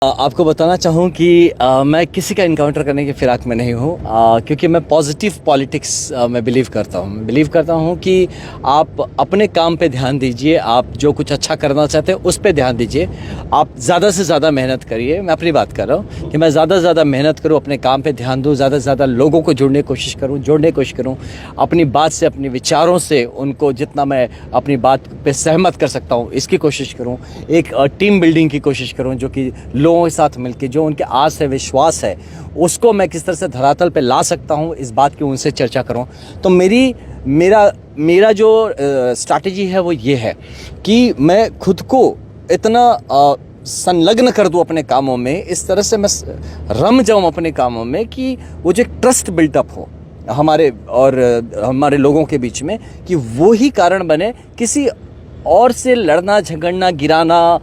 आपको बताना चाहूँ कि मैं किसी का इनकाउंटर करने की फिराक में नहीं हूँ, क्योंकि मैं पॉजिटिव पॉलिटिक्स में बिलीव करता हूँ कि आप अपने काम पे ध्यान दीजिए, आप जो कुछ अच्छा करना चाहते हैं उस पे ध्यान दीजिए, आप ज़्यादा से ज़्यादा मेहनत करिए। मैं अपनी बात कर रहा हूँ कि मैं ज़्यादा से ज़्यादा मेहनत करूँ, अपने काम पे ध्यान दूँ, ज़्यादा से ज़्यादा लोगों को जोड़ने की कोशिश करूँ, अपनी बात से, अपने विचारों से उनको जितना मैं अपनी बात पे सहमत कर सकता हूँ इसकी कोशिश करूँ, एक टीम बिल्डिंग की कोशिश करूँ, जो कि लोगों के साथ मिलकर जो उनके आस है, विश्वास है, उसको मैं किस तरह से धरातल पे ला सकता हूँ, इस बात की उनसे चर्चा करूँ। तो मेरा जो स्ट्रैटेजी है वो ये है कि मैं खुद को इतना संलग्न कर दूं अपने कामों में, इस तरह से मैं रम जाऊं अपने कामों में कि वो जो एक ट्रस्ट बिल्टअप हो हमारे लोगों के बीच में, कि वो ही कारण बने। किसी और से लड़ना, झगड़ना, गिराना,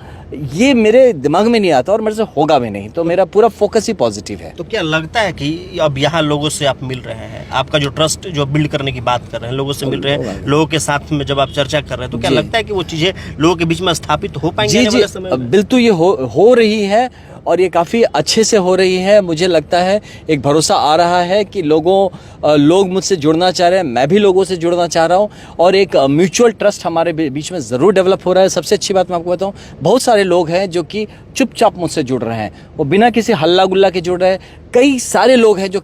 ये मेरे दिमाग में नहीं आता और मेरे से होगा भी नहीं। तो मेरा पूरा फोकस ही पॉजिटिव है। तो क्या लगता है कि अब यहाँ लोगों से आप मिल रहे हैं, आपका जो ट्रस्ट जो बिल्ड करने की बात कर रहे हैं, लोगों से मिल रहे हैं, लोगों के साथ में जब आप चर्चा कर रहे हैं, तो क्या लगता है कि वो चीज़ें लोगों के बीच में स्थापित हो पाएंगी आने वाले समय में? बिल्कुल ये हो रही है और ये काफ़ी अच्छे से हो रही है। मुझे लगता है एक भरोसा आ रहा है कि लोग मुझसे जुड़ना चाह रहे हैं, मैं भी लोगों से जुड़ना चाह रहा हूँ और एक म्यूचुअल ट्रस्ट हमारे बीच में ज़रूर डेवलप हो रहा है। सबसे अच्छी बात मैं आपको बताऊँ, बहुत सारे लोग हैं जो कि चुपचाप मुझसे जुड़ रहे हैं, वो बिना किसी हल्ला गुल्ला के जुड़ रहे हैं। कई सारे लोग हैं जो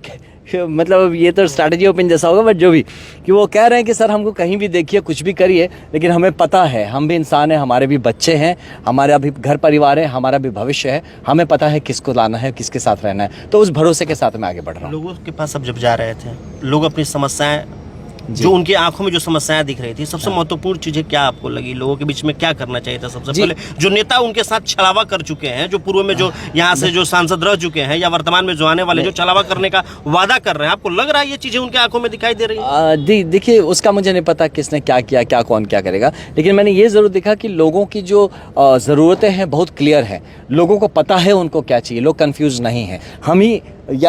मतलब ये तो स्ट्रैटेजी ओपन जैसा होगा, बट जो भी कि वो कह रहे हैं कि सर हमको कहीं भी देखिए, कुछ भी करिए, लेकिन हमें पता है, हम भी इंसान हैं, हमारे भी बच्चे हैं, हमारा भी घर परिवार है, हमारा भी भविष्य है, हमें पता है किसको लाना है, किसके साथ रहना है। तो उस भरोसे के साथ मैं आगे बढ़ रहा हूँ। लोगों के पास अब जब जा रहे थे, लोग अपनी समस्याएं, जो उनकी आंखों में जो समस्याएं दिख रही थी, सबसे महत्वपूर्ण चीजें क्या आपको लगी? लोगों के बीच में क्या करना चाहिए था सबसे पहले? जो नेता उनके साथ छलावा कर चुके हैं, जो पूर्व में जो यहाँ से जो सांसद रह चुके हैं या वर्तमान में जो आने वाले जो छलावा करने का वादा कर रहे हैं, आपको लग रहा है ये चीजें उनकी आंखों में दिखाई दे रही है? देखिए, उसका मुझे नहीं पता किसने क्या किया, कौन क्या करेगा, लेकिन मैंने ये जरूर देखा कि लोगों की जो ज़रूरतें हैं बहुत क्लियर है। लोगों को पता है उनको क्या चाहिए, लोग कंफ्यूज नहीं है।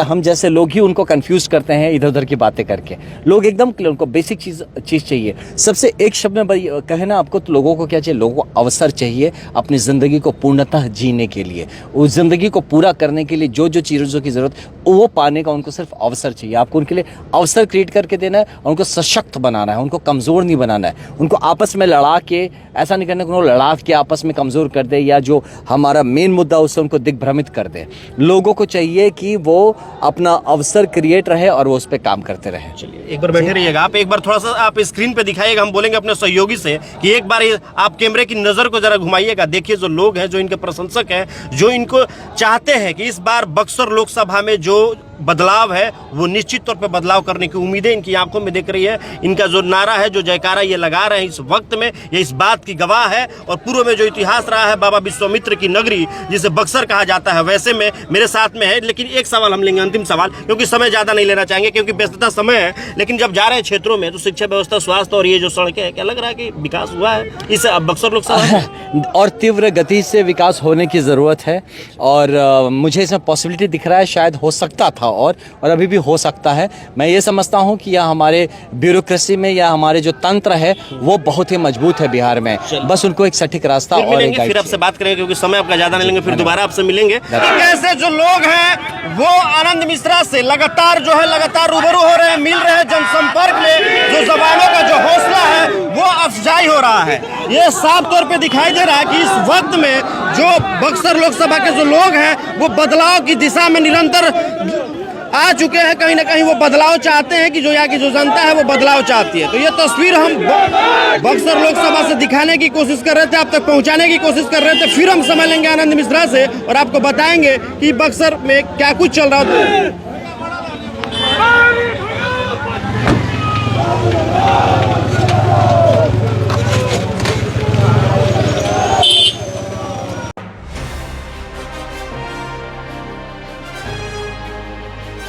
हम जैसे लोग ही उनको कंफ्यूज करते हैं इधर उधर की बातें करके। लोग एकदम क्लियर, उनको बेसिक चीज़ चाहिए। सबसे एक शब्द में कहे ना आपको, तो लोगों को क्या चाहिए? लोगों को अवसर चाहिए अपनी ज़िंदगी को पूर्णतः जीने के लिए। उस ज़िंदगी को पूरा करने के लिए जो चीज़ों की ज़रूरत, वो पाने का उनको सिर्फ अवसर चाहिए। आपको उनके लिए अवसर क्रिएट करके देना है और उनको सशक्त बनाना है, उनको कमज़ोर नहीं बनाना है। उनको आपस में लड़ा के ऐसा नहीं करना कि उनको लड़ा के आपस में कमज़ोर कर दे, या जो हमारा मेन मुद्दा उससे उनको दिग्भ्रमित कर दे। लोगों को चाहिए कि वो अपना अवसर क्रिएट रहे और वो उस पर काम करते रहे। चलिए, एक बार बैठे रहिएगा, आप एक बार थोड़ा सा आप स्क्रीन पे दिखाइएगा, हम बोलेंगे अपने सहयोगी से कि एक बार आप कैमरे की नज़र को जरा घुमाइएगा। देखिए, जो लोग हैं, जो इनके प्रशंसक हैं, जो इनको चाहते हैं कि इस बार बक्सर लोकसभा में जो बदलाव है वो निश्चित तौर पे बदलाव करने की उम्मीदें इनकी आंखों में दिख रही है। इनका जो नारा है, जो जयकारा ये लगा रहे हैं इस वक्त में, ये इस बात की गवाह है। और पूर्व में जो इतिहास रहा है बाबा विश्वामित्र की नगरी जिसे बक्सर कहा जाता है, वैसे में मेरे साथ में है। लेकिन एक सवाल हम लेंगे, अंतिम सवाल, क्योंकि समय ज़्यादा नहीं लेना चाहेंगे क्योंकि व्यस्तता समय है। लेकिन जब जा रहे हैं क्षेत्रों में, तो शिक्षा व्यवस्था, स्वास्थ्य और ये जो सड़कें हैं, क्या लग रहा है कि विकास हुआ है इस बक्सर लोकसभा? और तीव्र गति से विकास होने की ज़रूरत है और मुझे इसमें पॉसिबिलिटी दिख रहा है, शायद हो सकता था और अभी भी हो सकता है। मैं ये समझता हूँ कि यहाँ हमारे ब्यूरोक्रेसी में या हमारे जो तंत्र है वो बहुत ही मजबूत है बिहार में। बस उनको एक सटीक रास्ता और एक गाइड। फिर आपसे बात करेंगे क्योंकि समय आपका ज़्यादा नहीं लेंगे, फिर दोबारा आपसे मिलेंगे। ऐसे जो लोग हैं वो आनंद मिश्रा से लगातार रूबरू हो रहे हैं, मिल रहे हैं। जनसंपर्क में जो जवानों का जो हौसला है वो अफजाई हो रहा है। ये साफ तौर पे दिखाई दे रहा है कि इस वक्त में जो बक्सर लोकसभा के जो लोग हैं वो बदलाव की दिशा में निरंतर आ चुके हैं। कहीं ना कहीं वो बदलाव चाहते हैं कि जो यहाँ की जो जनता है वो बदलाव चाहती है। तो ये तस्वीर हम बक्सर लोकसभा से दिखाने की कोशिश कर रहे थे, आप तक पहुँचाने की कोशिश कर रहे थे। फिर हम समय लेंगे आनंद मिश्रा से और आपको बताएंगे कि बक्सर में क्या कुछ चल रहा है।